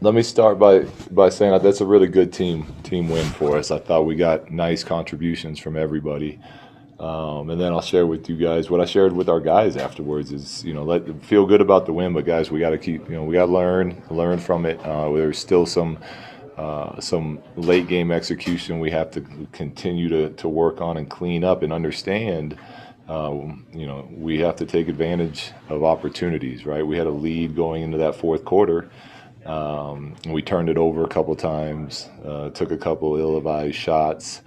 Let me start by saying that that's a really good team win for us. I thought we got nice contributions from everybody. And then I'll share with you guys what I shared with our guys afterwards is, let feel good about the win, but guys, we got to keep, we got to learn from it. There's still some late game execution we have to continue to work on and clean up and understand. We have to take advantage of opportunities, right? We had a lead going into that fourth quarter. We turned it over a couple times, took a couple ill-advised shots,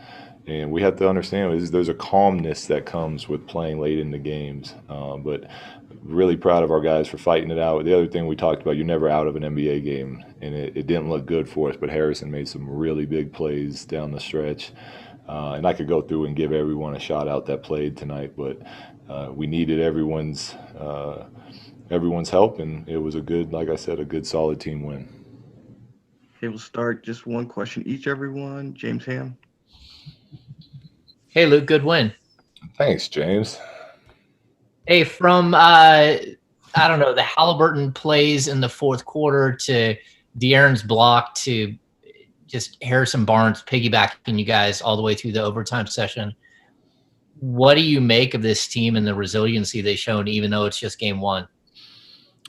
and we have to understand there's a calmness that comes with playing late in the games. But really proud of our guys for fighting it out. The other thing we talked about, you're never out of an NBA game, and it didn't look good for us, but Harrison made some really big plays down the stretch. And I could go through and give everyone a shout out that played tonight, but we needed everyone's help, and it was a good, like I said, a good solid team win. Okay, we'll start just one question each, everyone. James Ham. Hey, Luke, good win. Thanks, James. Hey, from I don't know, the Halliburton plays in the fourth quarter to De'Aaron's block to just Harrison Barnes piggybacking you guys all the way through the overtime session. What do you make of this team and the resiliency they've shown, even though it's just game one?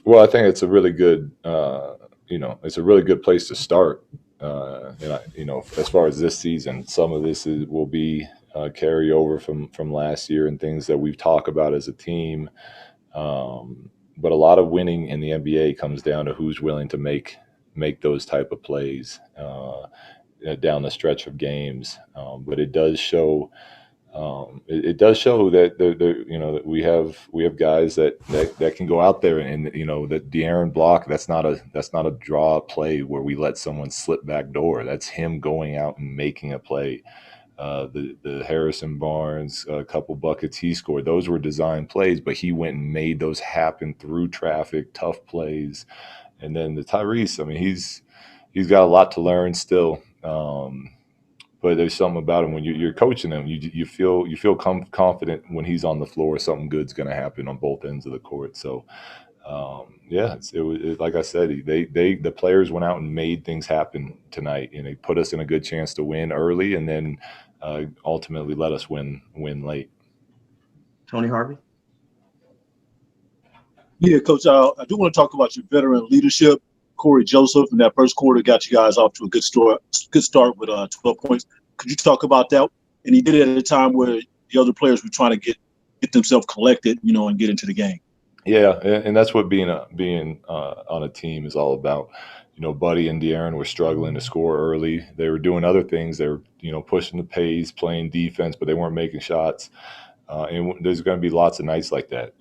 Well, I think it's a really good, it's a really good place to start. As far as this season, some of this will be carryover from last year and things that we've talked about as a team. But a lot of winning in the NBA comes down to who's willing to make those type of plays down the stretch of games. But it does show. It does show that that we have guys that can go out there and that De'Aaron block. That's not a draw play where we let someone slip back door. That's him going out and making a play. The Harrison Barnes a couple buckets he scored, those were design plays, but he went and made those happen through traffic, tough plays. And then the Tyrese, I mean, he's got a lot to learn still. But there's something about him when you're coaching him, you feel confident when he's on the floor. Something good's going to happen on both ends of the court. So like I said, the players went out and made things happen tonight, and they put us in a good chance to win early, and then ultimately let us win late. Tony Harvey. Yeah, Coach, I do want to talk about your veteran leadership. Corey Joseph in that first quarter got you guys off to a good start with 12 points. Could you talk about that? And he did it at a time where the other players were trying to get themselves collected, and get into the game. Yeah, and that's what being on a team is all about. Buddy and De'Aaron were struggling to score early. They were doing other things. They were, pushing the pace, playing defense, but they weren't making shots. And there's going to be lots of nights like that,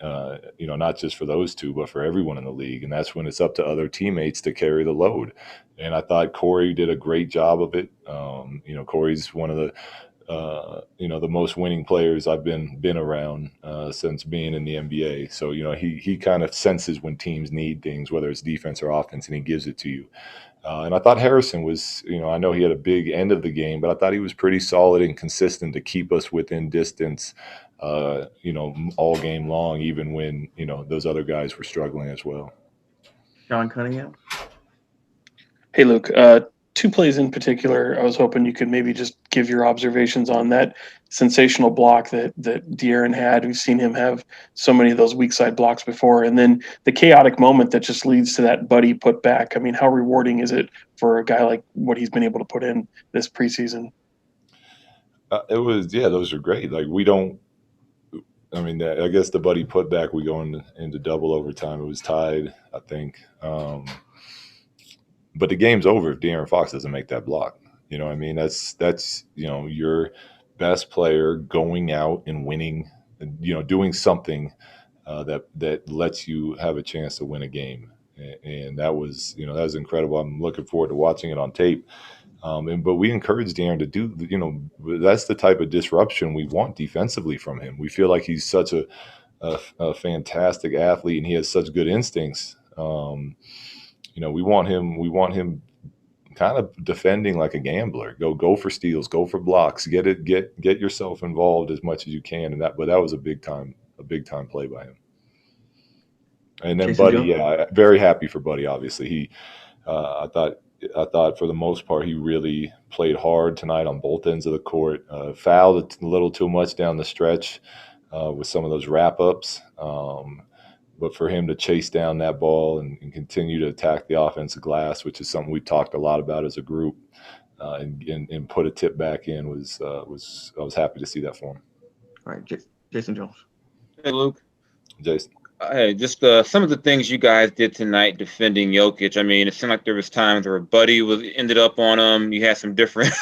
not just for those two, but for everyone in the league. And that's when it's up to other teammates to carry the load. And I thought Corey did a great job of it. Corey's one of the most winning players I've been around since being in the NBA. So, he kind of senses when teams need things, whether it's defense or offense, and he gives it to you. And I thought Harrison was, I know he had a big end of the game, but I thought he was pretty solid and consistent to keep us within distance, all game long, even when, those other guys were struggling as well. Sean Cunningham. Hey, Luke. Two plays in particular, I was hoping you could maybe just give your observations on that sensational block that De'Aaron had. We've seen him have so many of those weak side blocks before. And then the chaotic moment that just leads to that Buddy put back. I mean, how rewarding is it for a guy like what he's been able to put in this preseason? Those are great. Like I guess the Buddy put back, we go into double overtime. It was tied, I think. But the game's over if De'Aaron Fox doesn't make that block. That's your best player going out and winning, doing something that lets you have a chance to win a game. And that was incredible. I'm looking forward to watching it on tape. But we encourage De'Aaron to do, that's the type of disruption we want defensively from him. We feel like he's such a fantastic athlete, and he has such good instincts. We want him kind of defending like a gambler. Go for steals, go for blocks, get yourself involved as much as you can. But that was a big time play by him. And then Jason Buddy, Jones? yeah, very happy for Buddy. Obviously, I thought for the most part he really played hard tonight on both ends of the court. Fouled a little too much down the stretch with some of those wrap ups. But for him to chase down that ball and continue to attack the offensive glass, which is something we talked a lot about as a group, and put a tip back in was I was happy to see that for him. All right, Jason Jones. Hey, Luke. Jason. Hey, just some of the things you guys did tonight defending Jokic. I mean, it seemed like there was times where Buddy ended up on him. You had some different.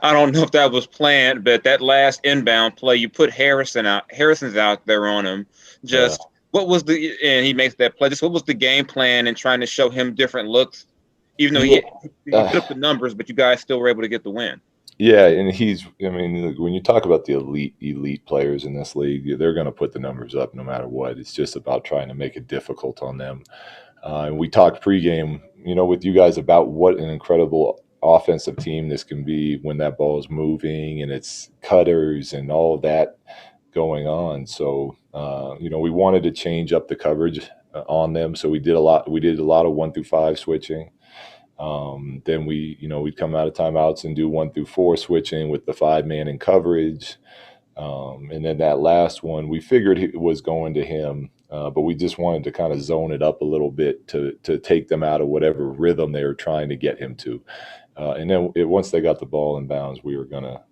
I don't know if that was planned, but that last inbound play, you put Harrison's out there on him. Just what was and he makes that play. Just what was the game plan in trying to show him different looks, even though he put up the numbers, but you guys still were able to get the win. Yeah, and when you talk about the elite players in this league, they're going to put the numbers up no matter what. It's just about trying to make it difficult on them. And we talked pregame, with you guys about what an incredible offensive team this can be when that ball is moving and it's cutters and all of that going on. So, we wanted to change up the coverage on them. So we did a lot of 1-5 switching. Then we'd come out of timeouts and do 1-4 switching with the 5-man in coverage. And then that last one, we figured it was going to him, but we just wanted to kind of zone it up a little bit to take them out of whatever rhythm they were trying to get him to. And then once they got the ball in bounds, we were gonna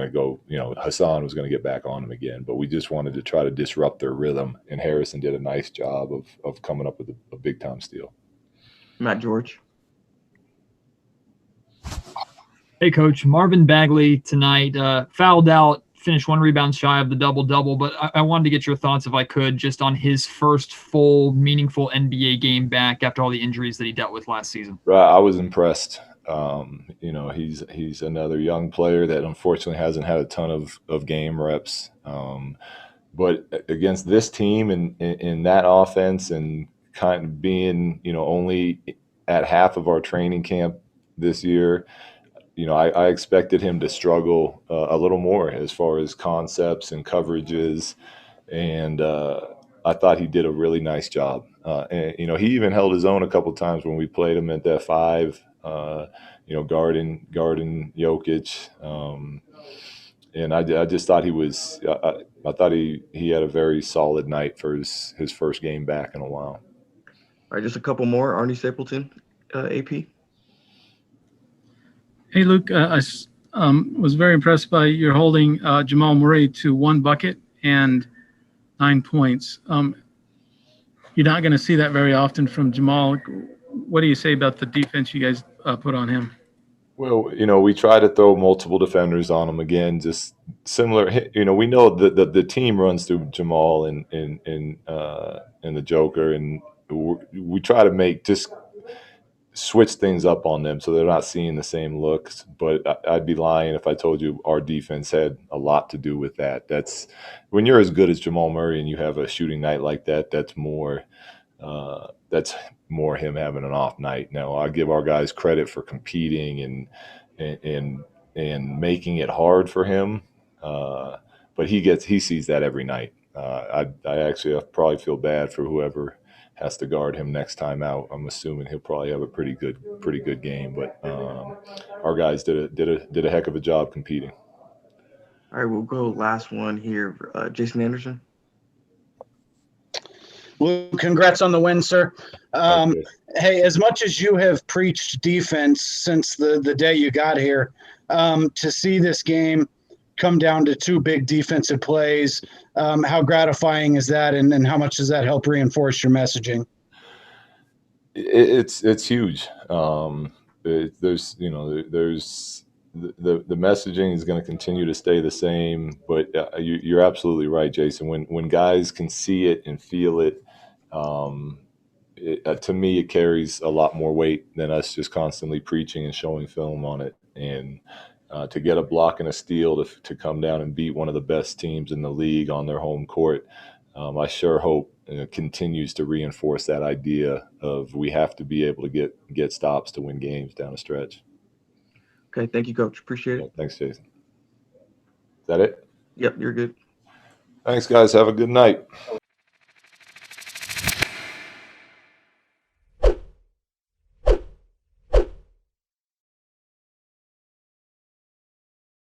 go. Hassan was gonna get back on him again, but we just wanted to try to disrupt their rhythm. And Harrison did a nice job of coming up with a big time steal. Matt George. Hey, Coach. Marvin Bagley tonight fouled out, finished 1 rebound shy of the double-double, but I wanted to get your thoughts, if I could, just on his first full, meaningful NBA game back after all the injuries that he dealt with last season. Right, I was impressed. He's another young player that unfortunately hasn't had a ton of game reps. But against this team and in that offense and kind of being, only at half of our training camp this year, I expected him to struggle a little more as far as concepts and coverages, and I thought he did a really nice job. And he even held his own a couple times when we played him at that 5, guarding Jokic. And I just thought he was. I thought he had a very solid night for his first game back in a while. All right, just a couple more. Arnie Stapleton, AP. Hey, Luke, I was very impressed by your holding Jamal Murray to 1 bucket and 9 points. You're not going to see that very often from Jamal. What do you say about the defense you guys put on him? Well, we try to throw multiple defenders on him again, just similar. We know that the team runs through Jamal and the Joker, and we try to switch things up on them so they're not seeing the same looks. But I'd be lying if I told you our defense had a lot to do with that. That's when you're as good as Jamal Murray and you have a shooting night like that. That's more him having an off night. Now I give our guys credit for competing and making it hard for him, but he sees that every night. I probably feel bad for whoever has to guard him next time out. I'm assuming he'll probably have a pretty good game, but our guys did a heck of a job competing. All right, we'll go last one here. Jason Anderson. Well, congrats on the win, sir. Hey, as much as you have preached defense since the day you got here, to see this game come down to 2 big defensive plays, how gratifying is that, and how much does that help reinforce your messaging? It's huge. There's the messaging is going to continue to stay the same, but you're absolutely right, Jason. When guys can see it and feel it, to me, it carries a lot more weight than us just constantly preaching and showing film on it. And to get a block and a steal to come down and beat one of the best teams in the league on their home court, I sure hope continues to reinforce that idea of we have to be able to get stops to win games down a stretch. Okay, thank you, Coach. Appreciate it. Thanks, Jason. Is that it? Yep, you're good. Thanks, guys. Have a good night.